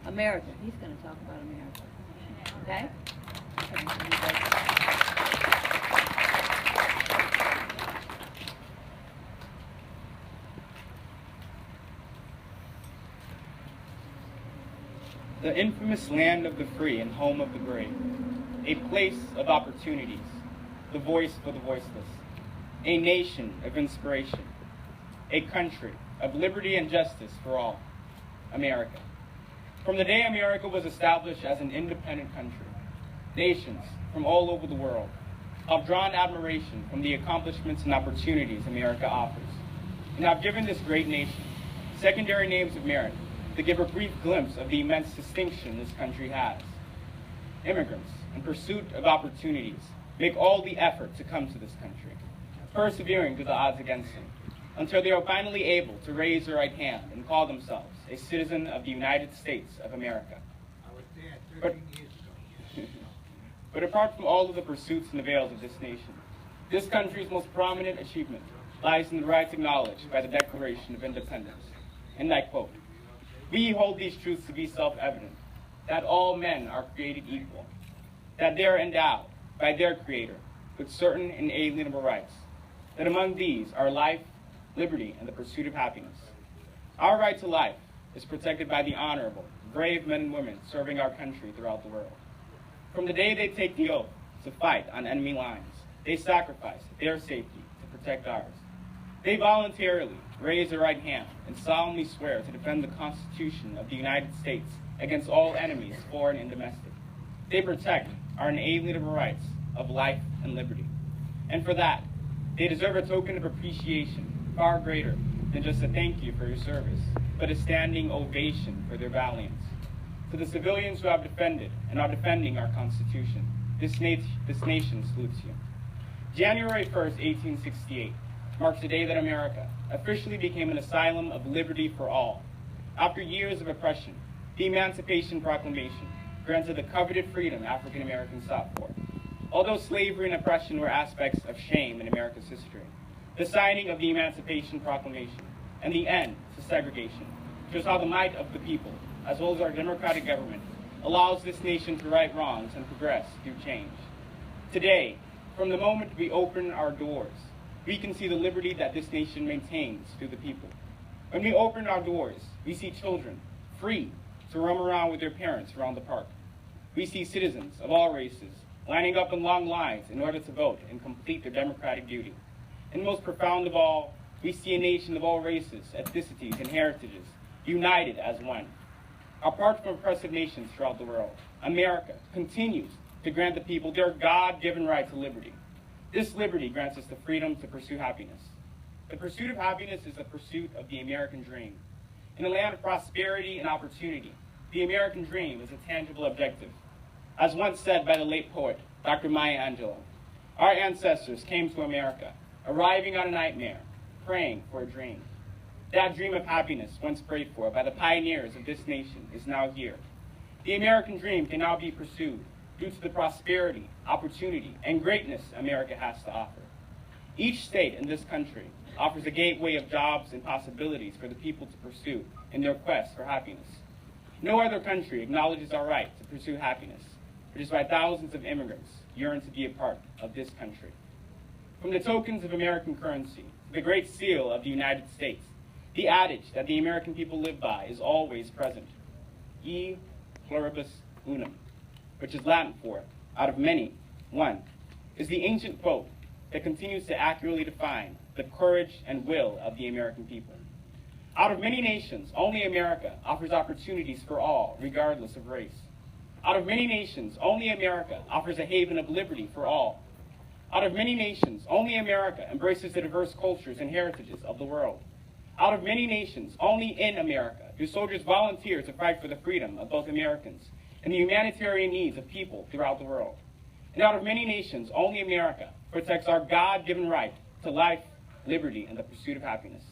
America. He's going to talk about America. Okay? The infamous land of the free and home of the brave, a place of opportunities, the voice for the voiceless, a nation of inspiration, a country of liberty and justice for all, America. From the day America was established as an independent country, nations from all over the world have drawn admiration from the accomplishments and opportunities America offers, and have given this great nation secondary names of merit to give a brief glimpse of the immense distinction this country has. Immigrants, in pursuit of opportunities, make all the effort to come to this country, persevering through the odds against them, until they are finally able to raise their right hand and call themselves a citizen of the United States of America. But apart from all of the pursuits and avails of this nation, this country's most prominent achievement lies in the rights acknowledged by the Declaration of Independence. And I quote, "We hold these truths to be self-evident, that all men are created equal, that they are endowed by their Creator with certain inalienable rights, that among these are life, liberty, and the pursuit of happiness. Our right to life is protected by the honorable, brave men and women serving our country throughout the world. From the day they take the oath to fight on enemy lines, they sacrifice their safety to protect ours. They voluntarily raise their right hand and solemnly swear to defend the Constitution of the United States against all enemies, foreign and domestic. They protect our inalienable rights of life and liberty. And for that, they deserve a token of appreciation far greater than just a thank you for your service, but a standing ovation for their valiance. To the civilians who have defended and are defending our Constitution, this nation salutes you. January 1st, 1868, marks the day that America officially became an asylum of liberty for all. After years of oppression, the Emancipation Proclamation granted the coveted freedom African Americans sought for. Although slavery and oppression were aspects of shame in America's history, the signing of the Emancipation Proclamation and the end to segregation shows how the might of the people, as well as our democratic government, allows this nation to right wrongs and progress through change. Today, from the moment we open our doors, we can see the liberty that this nation maintains through the people. When we open our doors, we see children free to roam around with their parents around the park. We see citizens of all races lining up in long lines in order to vote and complete their democratic duty. And most profound of all, we see a nation of all races, ethnicities, and heritages united as one. Apart from oppressive nations throughout the world, America continues to grant the people their God-given right to liberty. This liberty grants us the freedom to pursue happiness. The pursuit of happiness is the pursuit of the American dream. In a land of prosperity and opportunity, the American dream is a tangible objective. As once said by the late poet, Dr. Maya Angelou, our ancestors came to America, arriving on a nightmare, praying for a dream. That dream of happiness, once prayed for by the pioneers of this nation, is now here. The American dream can now be pursued due to the prosperity, opportunity, and greatness America has to offer. Each state in this country offers a gateway of jobs and possibilities for the people to pursue in their quest for happiness. No other country acknowledges our right to pursue happiness, which is why thousands of immigrants yearn to be a part of this country. From the tokens of American currency to the great seal of the United States, the adage that the American people live by is always present. E pluribus unum, which is Latin for, out of many, one, is the ancient quote that continues to accurately define the courage and will of the American people. Out of many nations, only America offers opportunities for all, regardless of race. Out of many nations, only America offers a haven of liberty for all. Out of many nations, only America embraces the diverse cultures and heritages of the world. Out of many nations, only in America do soldiers volunteer to fight for the freedom of both Americans and the humanitarian needs of people throughout the world. And out of many nations, only America protects our God-given right to life, liberty, and the pursuit of happiness.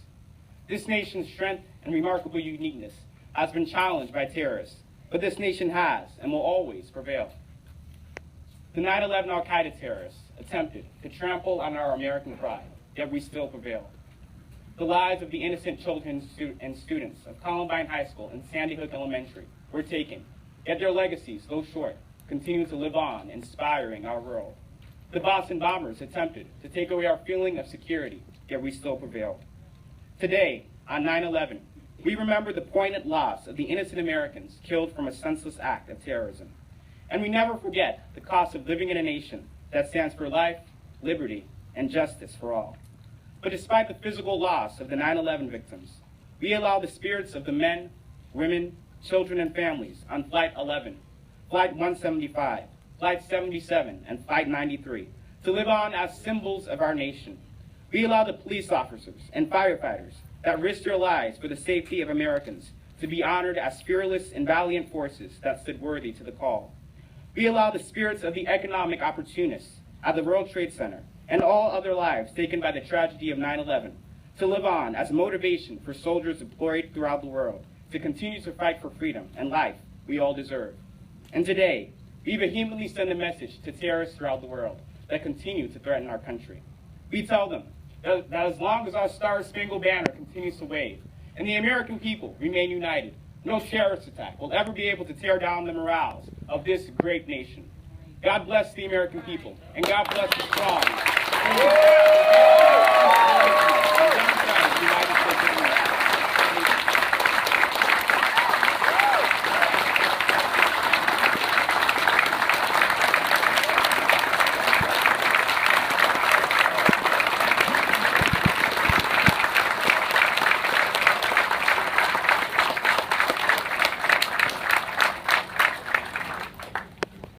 This nation's strength and remarkable uniqueness has been challenged by terrorists, but this nation has and will always prevail. The 9/11 al-Qaeda terrorists attempted to trample on our American pride, yet we still prevail. the lives of the innocent children and students of Columbine High School and Sandy Hook Elementary were taken, yet their legacies, though short, continue to live on, inspiring our world. The Boston bombers attempted to take away our feeling of security, yet we still prevailed. Today, on 9/11, we remember the poignant loss of the innocent Americans killed from a senseless act of terrorism. And we never forget the cost of living in a nation that stands for life, liberty, and justice for all. But despite the physical loss of the 9/11 victims, we allow the spirits of the men, women, children, and families on Flight 11, Flight 175, Flight 77, and Flight 93 to live on as symbols of our nation. We allow the police officers and firefighters that risked their lives for the safety of Americans to be honored as fearless and valiant forces that stood worthy to the call. We allow the spirits of the economic opportunists at the World Trade Center and all other lives taken by the tragedy of 9/11 to live on as motivation for soldiers deployed throughout the world to continue to fight for freedom and life we all deserve. And today, we vehemently send a message to terrorists throughout the world that continue to threaten our country. We tell them that as long as our Star-Spangled Banner continues to wave and the American people remain united, no terrorist attack will ever be able to tear down the morals of this great nation. God bless the American people, and God bless the strong.